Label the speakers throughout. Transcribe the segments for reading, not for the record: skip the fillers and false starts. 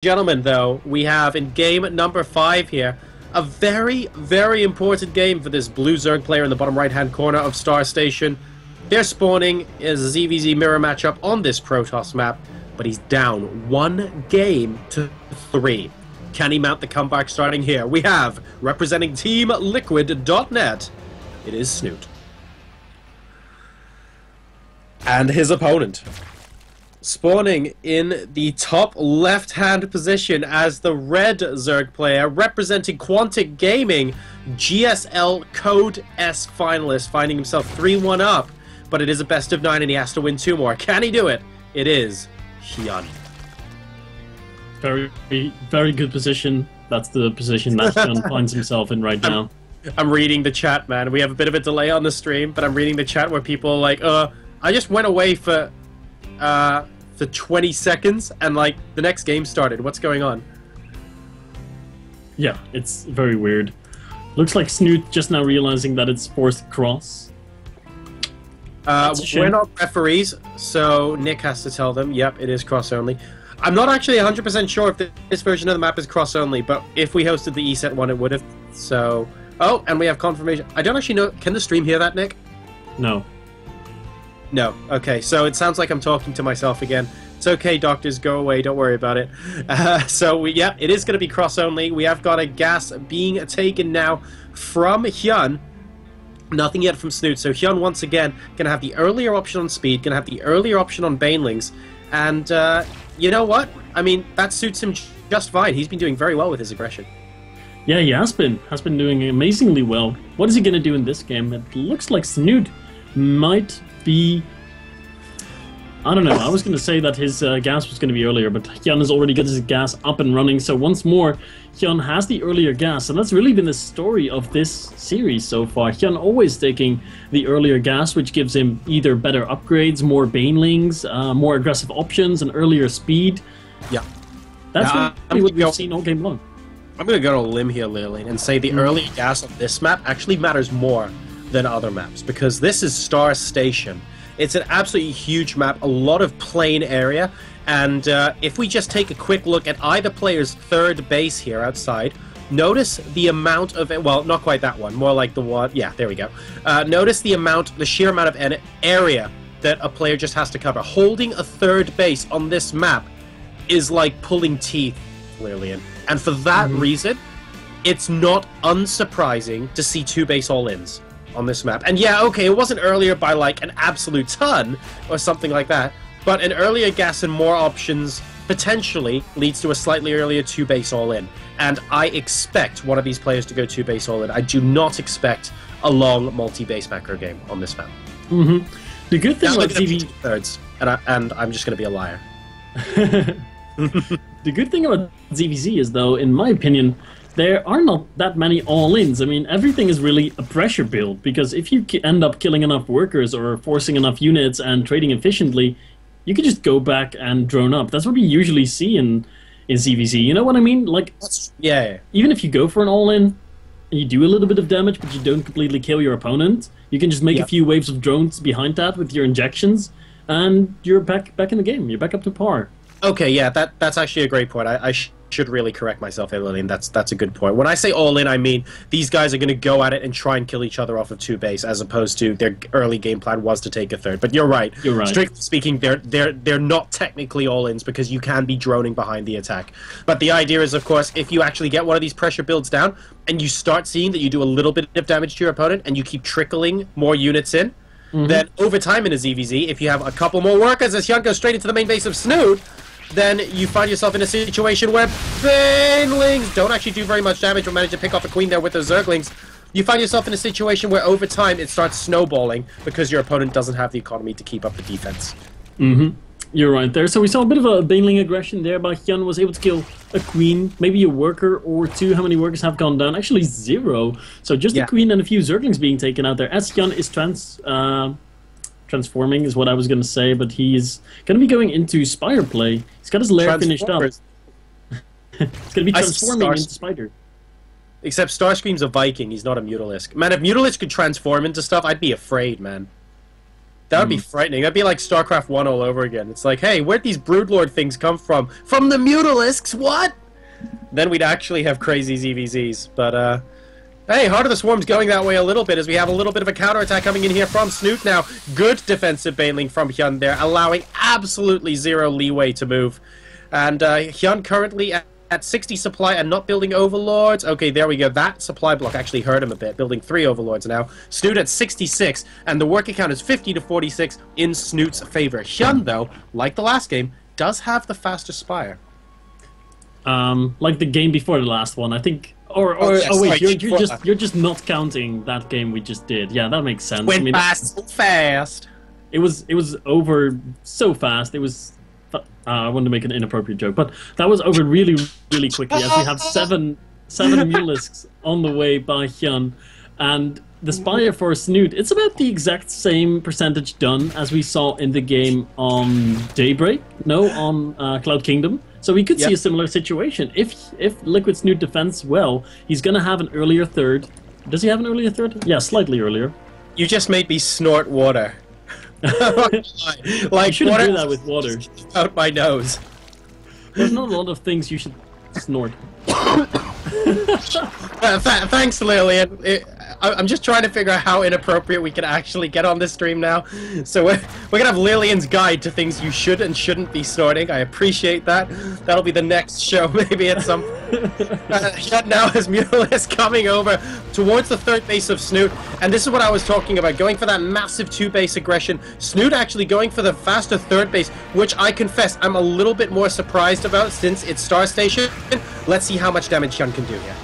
Speaker 1: gentlemen, though, we have in game number 5 here a very, very important game for this blue Zerg player in the bottom right-hand corner of Star Station. They're spawning is a ZVZ mirror matchup on this Protoss map, but he's down 1 game to 3. Can he mount the comeback starting here? We have, representing Team Liquid.net, it is Snute. And his opponent, spawning in the top left-hand position as the red Zerg player, representing Quantic Gaming, GSL Code S finalist, finding himself 3-1 up, but it is a best of 9 and he has to win 2 more. Can he do it? It is Hyun.
Speaker 2: Very, very good position. That's the position that Hyun finds himself in right now.
Speaker 1: I'm reading the chat, man. We have a bit of a delay on the stream, but I'm reading the chat where people are like, I just went away for 20 seconds and like the next game started. What's going on?
Speaker 2: Yeah, it's very weird. Looks like Snute just now realizing that it's forced cross.
Speaker 1: We're not referees, so Nick has to tell them. Yep, it is cross only. I'm not actually 100% sure if this version of the map is cross only, but if we hosted the ESET one, it would have. So, oh, and we have confirmation. I don't actually know. Can the stream hear that, Nick?
Speaker 2: No.
Speaker 1: No. Okay, so it sounds like I'm talking to myself again. It's okay, doctors, go away, don't worry about it. Yeah, it is going to be cross-only. We have got a gas being taken now from Hyun. Nothing yet from Snute, so Hyun, once again, going to have the earlier option on speed, going to have the earlier option on banelings, and you know what? I mean, that suits him just fine. He's been doing very well with his aggression.
Speaker 2: Yeah, he has been doing amazingly well. What is he going to do in this game? It looks like Snute might be... I don't know, I was going to say that his gas was going to be earlier, but Hyun has already got his gas up and running, so once more, Hyun has the earlier gas, and that's really been the story of this series so far. Hyun always taking the earlier gas, which gives him either better upgrades, more banelings, more aggressive options, and earlier speed.
Speaker 1: Yeah.
Speaker 2: That's really what we've seen all game long.
Speaker 1: I'm going to go on a limb here, Lillian, and say the earlier gas on this map actually matters more than other maps, because this is Star Station. It's an absolutely huge map, a lot of plain area, and if we just take a quick look at either player's third base here outside, notice the amount of, well, not quite that one, more like the one, yeah, there we go. Notice the sheer amount of area that a player just has to cover. Holding a third base on this map is like pulling teeth, Lillian, and for that reason, it's not unsurprising to see 2 base all-ins on this map. And yeah, okay, it wasn't earlier by like an absolute ton or something like that, but an earlier gas and more options potentially leads to a slightly earlier 2 base all-in. And I expect one of these players to go 2 base all-in. I do not expect a long multi-base macro game on this map.
Speaker 2: The good thing about ZV...
Speaker 1: thirds, and I'm just going to be a liar.
Speaker 2: The good thing about ZVZ is, though, in my opinion, there are not that many all-ins. I mean, everything is really a pressure build, because if you end up killing enough workers or forcing enough units and trading efficiently, you can just go back and drone up. That's what we usually see in ZVZ. You know what I mean? Like,
Speaker 1: yeah.
Speaker 2: Even if you go for an all-in, and you do a little bit of damage, but you don't completely kill your opponent, you can just make a few waves of drones behind that with your injections, and you're back in the game. You're back up to par.
Speaker 1: Okay, yeah, that's actually a great point. I should really correct myself there, Lillian. That's a good point. When I say all-in, I mean these guys are going to go at it and try and kill each other off of 2 base, as opposed to their early game plan was to take a third. But you're right.
Speaker 2: You're right.
Speaker 1: Strictly speaking, they're not technically all-ins, because you can be droning behind the attack. But the idea is, of course, if you actually get one of these pressure builds down and you start seeing that you do a little bit of damage to your opponent and you keep trickling more units in, then over time in a ZVZ, if you have a couple more workers as Hyun goes straight into the main base of Snute, then you find yourself in a situation where banelings don't actually do very much damage, but manage to pick off a queen there with the Zerglings. You find yourself in a situation where over time it starts snowballing because your opponent doesn't have the economy to keep up the defense.
Speaker 2: You're right there. So we saw a bit of a baneling aggression there, but Hyun was able to kill a queen, maybe a worker or 2. How many workers have gone down? Actually 0. So just a queen and a few Zerglings being taken out there, as Hyun is transforming is what I was going to say, but he's going to be going into Spire play. He's got his lair finished up. He's going to be transforming into Spider.
Speaker 1: Except Starscream's a Viking, he's not a Mutalisk. Man, if Mutalisk could transform into stuff, I'd be afraid, man. That would be frightening. That'd be like StarCraft 1 all over again. It's like, hey, where'd these Broodlord things come from? From the Mutalisks, what? Then we'd actually have crazy ZVZs. But, hey, Heart of the Swarm's going that way a little bit as we have a little bit of a counterattack coming in here from Snute now. Good defensive baneling from Hyun there, allowing absolutely zero leeway to move. And Hyun currently at 60 supply and not building Overlords. Okay, there we go. That supply block actually hurt him a bit, building 3 Overlords now. Snute at 66, and the working count is 50 to 46 in Snute's favor. Hyun, though, like the last game, does have the faster Spire.
Speaker 2: Like the game before the last one, I think.
Speaker 1: Yes,
Speaker 2: oh wait,
Speaker 1: right,
Speaker 2: you're just not counting that game we just did. Yeah, that makes sense.
Speaker 1: Went past so fast.
Speaker 2: It was over so fast. It was. I wanted to make an inappropriate joke, but that was over really, really quickly as we have seven Mutalisks on the way by Hyun, and the Spire for Snute, it's about the exact same percentage done as we saw in the game on Daybreak, on Cloud Kingdom. So we could see a similar situation. If Liquid Snute defends well, he's going to have an earlier third. Does he have an earlier third? Yeah, slightly earlier.
Speaker 1: You just made me snort water.
Speaker 2: Like, you shouldn't do that with water.
Speaker 1: Out my nose.
Speaker 2: There's not a lot of things you should snort.
Speaker 1: Thanks, Lillian. I'm just trying to figure out how inappropriate we can actually get on this stream now. So we're gonna have Lillian's guide to things you should and shouldn't be snorting. I appreciate that. That'll be the next show, maybe at some. Now as Mutalisk coming over towards the third base of Snute, and this is what I was talking about, going for that massive 2-base aggression. Snute actually going for the faster third base, which I confess I'm a little bit more surprised about since it's Star Station. Let's see how much damage Hyun can do here.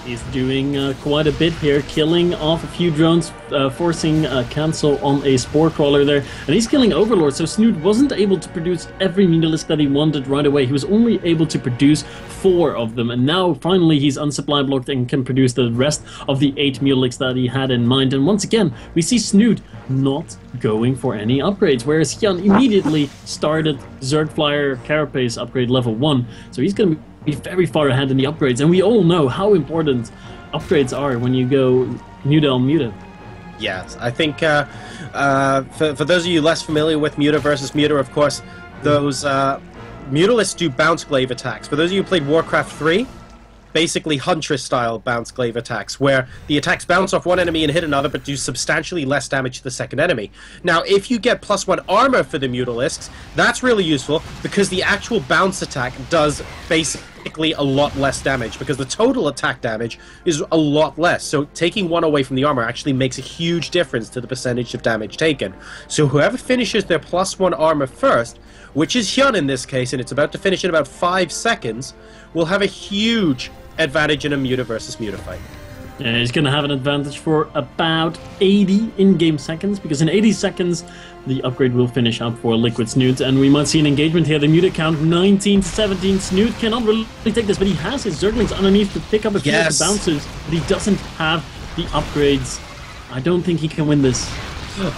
Speaker 2: He's doing quite a bit here, killing off a few drones, forcing cancel on a Spore Crawler there, and he's killing Overlord, so Snute wasn't able to produce every Mutalisk that he wanted right away. He was only able to produce 4 of them, and now finally he's unsupply blocked and can produce the rest of the 8 Mutalisks that he had in mind. And once again, we see Snute not going for any upgrades, whereas Hyun immediately started Zerg Flyer Carapace upgrade level 1, so he's going to be very far ahead in the upgrades, and we all know how important upgrades are when you go Muta.
Speaker 1: Yes, I think for those of you less familiar with Muta versus Muta, of course, those Mutalisks do bounce glaive attacks. For those of you who played Warcraft 3, basically Huntress-style bounce glaive attacks, where the attacks bounce off one enemy and hit another, but do substantially less damage to the second enemy. Now, if you get +1 armor for the Mutalisks, that's really useful, because the actual bounce attack does basically a lot less damage, because the total attack damage is a lot less. So taking 1 away from the armor actually makes a huge difference to the percentage of damage taken. So whoever finishes their +1 armor first, which is Hyun in this case, and it's about to finish in about 5 seconds, will have a huge advantage in a Muta versus Muta fight.
Speaker 2: Yeah, he's going to have an advantage for about 80 in-game seconds, because in 80 seconds the upgrade will finish up for Liquid Snute, and we might see an engagement here. The Muta count 19 to 17. Snute cannot really take this, but he has his Zerglings underneath to pick up a few of the bounces, but he doesn't have the upgrades. I don't think he can win this.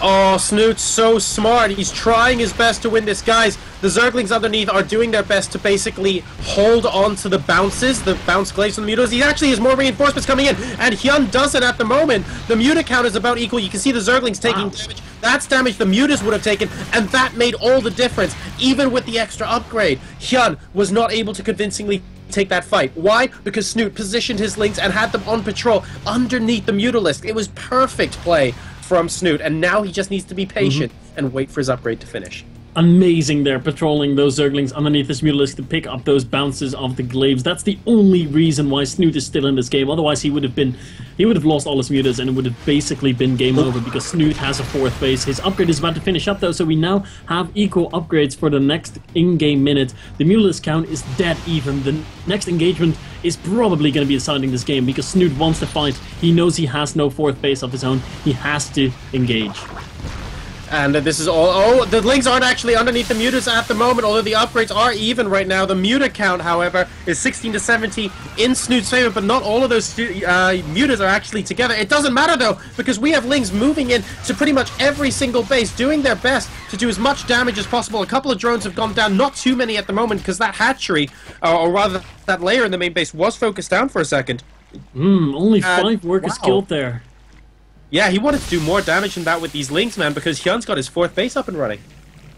Speaker 1: Oh, Snute's so smart. He's trying his best to win this. Guys, the Zerglings underneath are doing their best to basically hold on to the bounces, the bounce glaives from the Mutas. He actually has more reinforcements coming in, and Hyun does it at the moment. The Muta count is about equal. You can see the Zerglings taking damage. That's damage the Mutas would have taken, and that made all the difference, even with the extra upgrade. Hyun was not able to convincingly take that fight. Why? Because Snute positioned his links and had them on patrol underneath the Mutalisk. It was perfect play from Snute, and now he just needs to be patient and wait for his upgrade to finish.
Speaker 2: Amazing there, patrolling those Zerglings underneath this Mutalisk to pick up those bounces of the glaives. That's the only reason why Snute is still in this game. Otherwise, he would have lost all his Mutas, and it would have basically been game over, because Snute has a 4th base. His upgrade is about to finish up though, so we now have equal upgrades for the next in-game minute. The Mutalisk count is dead even. The next engagement is probably going to be deciding this game, because Snute wants to fight. He knows he has no 4th base of his own. He has to engage.
Speaker 1: And this is all. Oh, the links aren't actually underneath the Mutas at the moment, although the upgrades are even right now. The Muta count, however, is 16 to 17 in Snute's favor, but not all of those Mutas are actually together. It doesn't matter, though, because we have links moving in to pretty much every single base, doing their best to do as much damage as possible. A couple of drones have gone down, not too many at the moment, because that hatchery, or rather that layer in the main base, was focused down for a second.
Speaker 2: Only 5 workers killed there.
Speaker 1: Yeah, he wanted to do more damage than that with these links, man, because Hyun's got his 4th base up and running.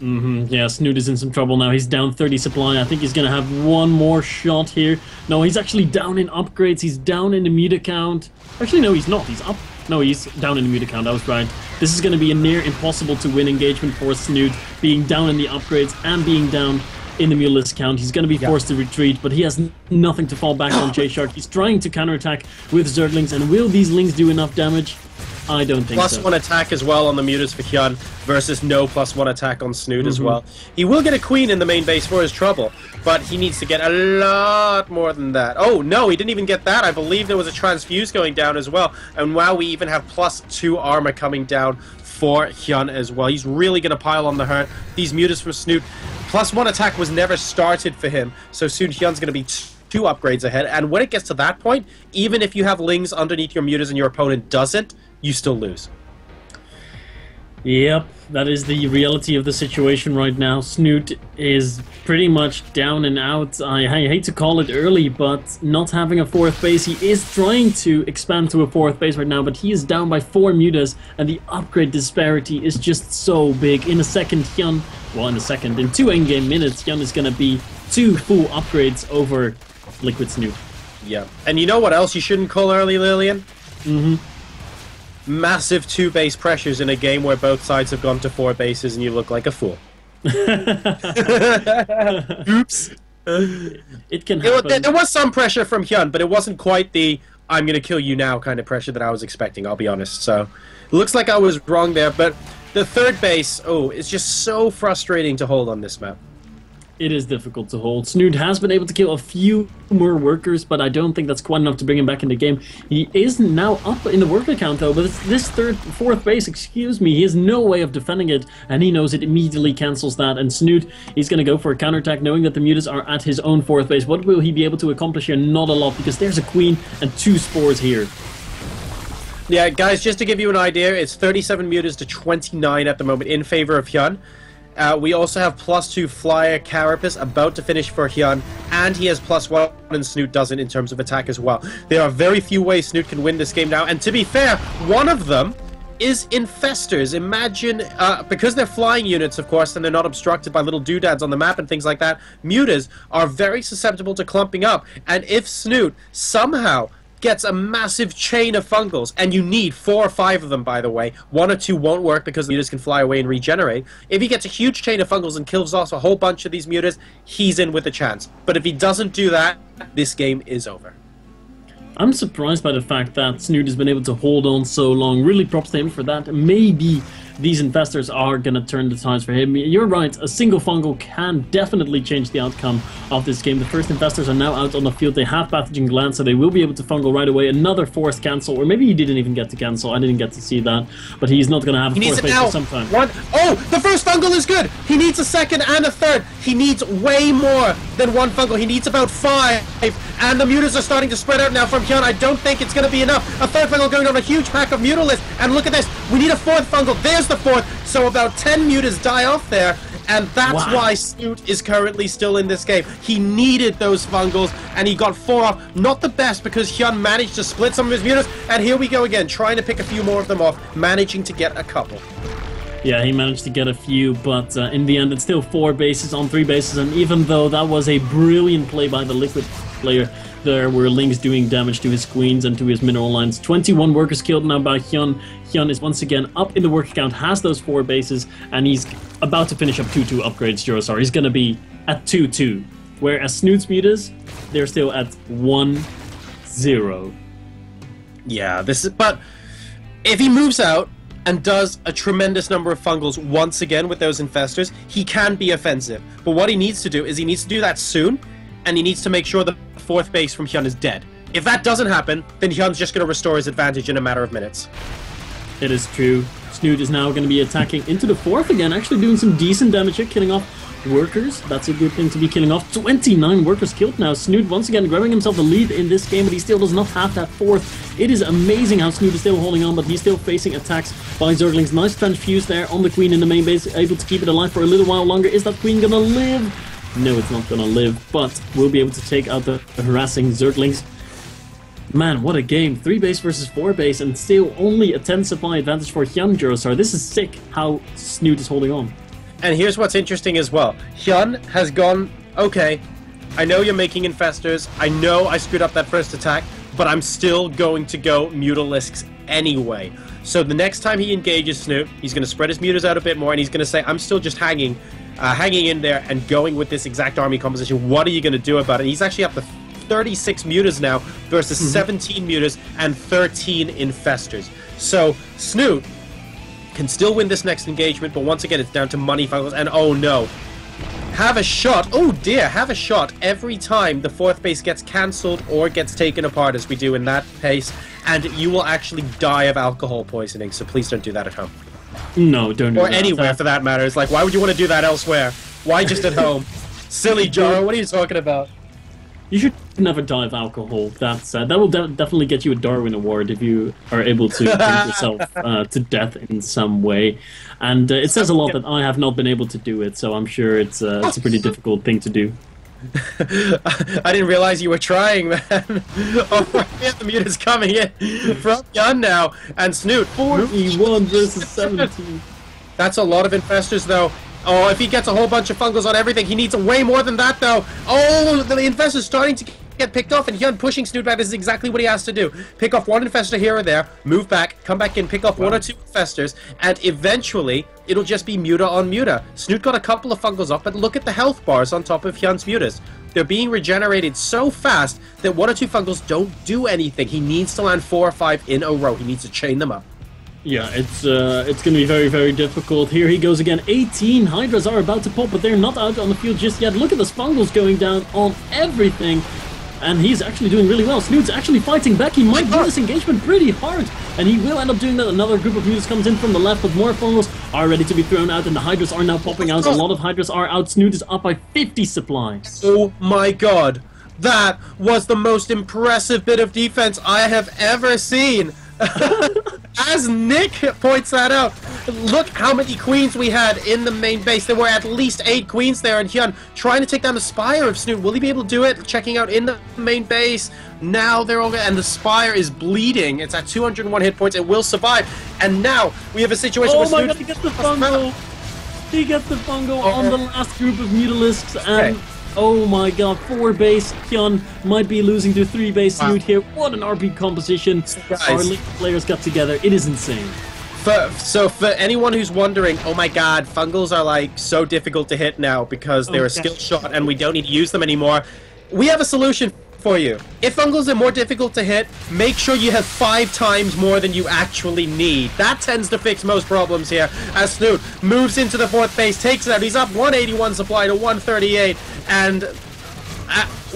Speaker 2: Yeah, Snute is in some trouble now. He's down 30 supply. I think he's going to have one more shot here. No, he's actually down in upgrades. He's down in the meter count. Actually, no, he's not. He's up. No, he's down in the meter count. I was right. This is going to be a near impossible to win engagement for Snute, being down in the upgrades and being down in the muleless count. He's going to be forced to retreat, but he has nothing to fall back on. J-Shark. He's trying to counterattack with Zerglings, and will these Lings do enough damage? I don't think so.
Speaker 1: +1 attack as well on the mutas for Hyun versus no +1 attack on Snute as well. He will get a queen in the main base for his trouble, but he needs to get a lot more than that. Oh, no, he didn't even get that. I believe there was a transfuse going down as well. And wow, we even have +2 armor coming down for Hyun as well. He's really going to pile on the hurt. These mutas from Snute, +1 attack was never started for him, so soon Hyun's going to be 2 upgrades ahead. And when it gets to that point, even if you have Lings underneath your mutas and your opponent doesn't, you still lose.
Speaker 2: Yep, that is the reality of the situation right now. Snute is pretty much down and out. I hate to call it early, but not having a 4th base. He is trying to expand to a 4th base right now, but he is down by 4 mutas, and the upgrade disparity is just so big. In a second, Hyun, well, in 2 in-game minutes, Hyun is going to be 2 full upgrades over Liquid Snute.
Speaker 1: Yeah. And you know what else you shouldn't call early, Lillian? Massive 2 base pressures in a game where both sides have gone to 4 bases and you look like a fool. Oops.
Speaker 2: It can happen.
Speaker 1: There was some pressure from Hyun, but it wasn't quite the I'm going to kill you now kind of pressure that I was expecting, I'll be honest. So it looks like I was wrong there, but the 3rd base, it's just so frustrating to hold on this map.
Speaker 2: It is difficult to hold. Snute has been able to kill a few more workers, but I don't think that's quite enough to bring him back in the game. He is now up in the worker count, though, but it's this 4th base, excuse me, he has no way of defending it, and he knows it immediately cancels that. And Snute, he's going to go for a counterattack, knowing that the mutas are at his own 4th base. What will he be able to accomplish here? Not a lot, because there's a queen and 2 spores here.
Speaker 1: Yeah, guys, just to give you an idea, it's 37 mutas to 29 at the moment in favor of Hyun. We also have +2 Flyer Carapace about to finish for Hyun, and he has +1 and Snute doesn't in terms of attack as well. There are very few ways Snute can win this game now, and to be fair, one of them is Infestors. Imagine, because they're flying units, of course, and they're not obstructed by little doodads on the map and things like that, mutas are very susceptible to clumping up, and if Snute somehow gets a massive chain of fungals, and you need 4 or 5 of them, by the way. 1 or 2 won't work because the mutas can fly away and regenerate. If he gets a huge chain of fungals and kills off a whole bunch of these mutas, he's in with a chance. But if he doesn't do that, this game is over.
Speaker 2: I'm surprised by the fact that Snute has been able to hold on so long. Really props to him for that. Maybe these Infestors are going to turn the tides for him. You're right, a single fungal can definitely change the outcome of this game. The first Infestors are now out on the field. They have Pathogen Gland, so they will be able to fungal right away. Another forced cancel, or maybe he didn't even get to cancel. I didn't get to see that. But he's not going to have a fourth base for some time.
Speaker 1: Oh, the first fungal is good! He needs a second and a third. He needs way more than 1 fungal. He needs about 5. And the mutas are starting to spread out now from Hyun. I don't think it's going to be enough. A 3rd fungal going on a huge pack of Mutalists. And look at this. We need a 4th fungal. There's the 4th. So about 10 mutas die off there. And that's why Snute is currently still in this game. He needed those fungals, and he got 4 off. Not the best, because Hyun managed to split some of his mutas. And here we go again, trying to pick a few more of them off, managing to get a couple.
Speaker 2: Yeah, he managed to get a few, but in the end, it's still 4 bases on 3 bases. And even though that was a brilliant play by the Liquid player, there were Lings doing damage to his queens and to his mineral lines. 21 workers killed now by Hyun. Hyun is once again up in the worker count, has those 4 bases, and he's about to finish up 2-2 upgrades, Jurosar. He's going to be at 2-2. Whereas Snute's mutas, they're still at 1-0.
Speaker 1: Yeah, but if he moves out and does a tremendous number of fungals once again with those Infestors, he can be offensive. But what he needs to do is he needs to do that soon, and he needs to make sure the 4th base from Hyun is dead. If that doesn't happen, then Hyun's just going to restore his advantage in a matter of minutes.
Speaker 2: It is true. Snute is now going to be attacking into the 4th again, actually doing some decent damage here, killing off workers. That's a good thing to be killing off. 29 workers killed now. Snute once again grabbing himself the lead in this game, but he still does not have that 4th. It is amazing how Snute is still holding on, but he's still facing attacks by Zerglings. Nice transfuse there on the queen in the main base, able to keep it alive for a little while longer. Is that queen going to live? No, it's not going to live, but we'll be able to take out the harassing Zerglings. Man, what a game. 3 base versus 4 base, and still only a 10 supply advantage for Hyun Jurosar. This is sick how Snute is holding on.
Speaker 1: And here's what's interesting as well. Hyun has gone, okay, I know you're making infestors, I know I screwed up that first attack, but I'm still going to go Mutalisks anyway. So the next time he engages Snute, he's going to spread his Mutas out a bit more, and he's going to say, I'm still just hanging in there and going with this exact army composition. What are you going to do about it? He's actually up to 36 Mutas now versus 17 Mutas and 13 infestors. So Snute can still win this next engagement, but once again it's down to money fungals, and oh no. Have a shot, oh dear, have a shot every time the 4th base gets cancelled or gets taken apart, as we do in that pace, and you will actually die of alcohol poisoning, so please don't do that at home.
Speaker 2: No, don't do
Speaker 1: or
Speaker 2: that.
Speaker 1: Or anywhere for that matter. It's like, why would you want to do that elsewhere? Why just at home? Silly Jaro, what are you talking about?
Speaker 2: You should never die of alcohol. That will definitely get you a Darwin Award if you are able to drink yourself to death in some way. And it says a lot that I have not been able to do it, so I'm sure it's a pretty difficult thing to do.
Speaker 1: I didn't realize you were trying, man. Oh, yeah, the mute is coming in from Hyun now, and Snute.
Speaker 2: 41 versus 17.
Speaker 1: That's a lot of infestors, though. Oh, if he gets a whole bunch of fungals on everything, he needs way more than that, though. Oh, the infestor's starting to get picked off, and Hyun pushing Snute back. This is exactly what he has to do. Pick off one infestor here or there, move back, come back in, pick off one or two infestors, and eventually, it'll just be Muta on Muta. Snute got a couple of fungals off, but look at the health bars on top of Hyun's Mutas. They're being regenerated so fast that one or two fungals don't do anything. He needs to land 4 or 5 in a row. He needs to chain them up.
Speaker 2: Yeah, it's going to be very, very difficult. Here he goes again. 18 Hydras are about to pop, but they're not out on the field just yet. Look at the Spungles going down on everything. And he's actually doing really well. Snute's actually fighting back. He might win this engagement pretty hard. And he will end up doing that. Another group of Mutas comes in from the left, but more Fungals are ready to be thrown out. And the Hydras are now popping out. A lot of Hydras are out. Snute is up by 50 supplies.
Speaker 1: Oh my god. That was the most impressive bit of defense I have ever seen. As Nick points that out, look how many queens we had in the main base. There were at least 8 queens there, and Hyun trying to take down the Spire of Snute. Will he be able to do it? Checking out in the main base. Now they're all, and the Spire is bleeding. It's at 201 hit points. It will survive. And now we have a situation where Snute...
Speaker 2: God, he gets the fungal. He gets the fungal on the last group of Mutalisks, and... Okay. Oh my god, 4 base, Hyun might be losing to 3 base Snute here. What an RP composition. Our league players got together. It is insane.
Speaker 1: So for anyone who's wondering, oh my god, fungals are like so difficult to hit now because they're a skill shot and we don't need to use them anymore, we have a solution for you. If fungals are more difficult to hit, make sure you have 5 times more than you actually need. That tends to fix most problems here. As Snute moves into the 4th base, takes it out. He's up 181 supply to 138, and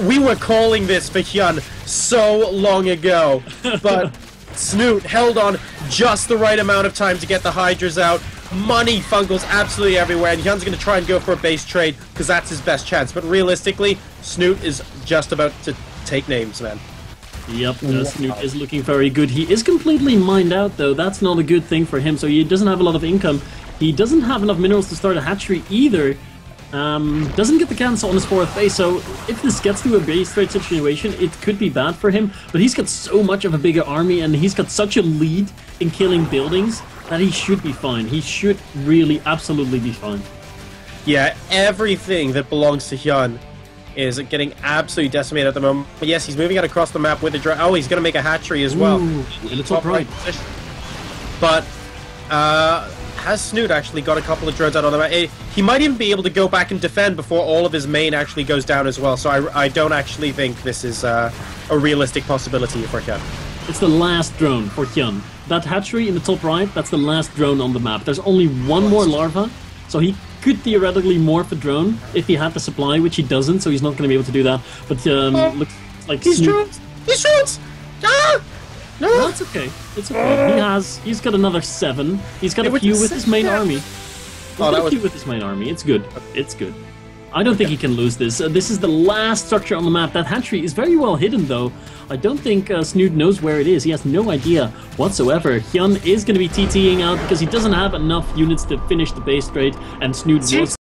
Speaker 1: we were calling this for Hyun so long ago, but Snute held on just the right amount of time to get the Hydras out. Money fungals absolutely everywhere, and Hyun's going to try and go for a base trade because that's his best chance. But realistically, Snute is just about to take names, man.
Speaker 2: Yep, Snute is looking very good. He is completely mined out, though. That's not a good thing for him, so he doesn't have a lot of income. He doesn't have enough minerals to start a hatchery either. Doesn't get the cancel on his 4th base, so if this gets to a base trade situation, it could be bad for him. But he's got so much of a bigger army, and he's got such a lead in killing buildings that he should be fine. He should really, absolutely be fine. Yeah,
Speaker 1: everything that belongs to Hyun is getting absolutely decimated at the moment. But yes, he's moving out across the map with a drone. Oh, he's going to make a hatchery as well.
Speaker 2: Ooh, in the top right.
Speaker 1: But has Snute actually got a couple of drones out on the map? He might even be able to go back and defend before all of his main actually goes down as well. So I don't actually think this is a realistic possibility for Hyun.
Speaker 2: It's the last drone for Hyun. That hatchery in the top right, that's the last drone on the map. There's only one more larva, so he could theoretically morph a drone if he had the supply, which he doesn't, so he's not going to be able to do that. But looks like
Speaker 1: He's drones! He's drones! Ah!
Speaker 2: No, that's okay. It's okay. He's got another 7. He's got a few with his main army. He's got a few with his main army. It's good. It's good. I don't think he can lose this. This is the last structure on the map. That hatchery is very well hidden, though. I don't think Snute knows where it is. He has no idea whatsoever. Hyun is going to be TTing out because he doesn't have enough units to finish the base trade, and Snute will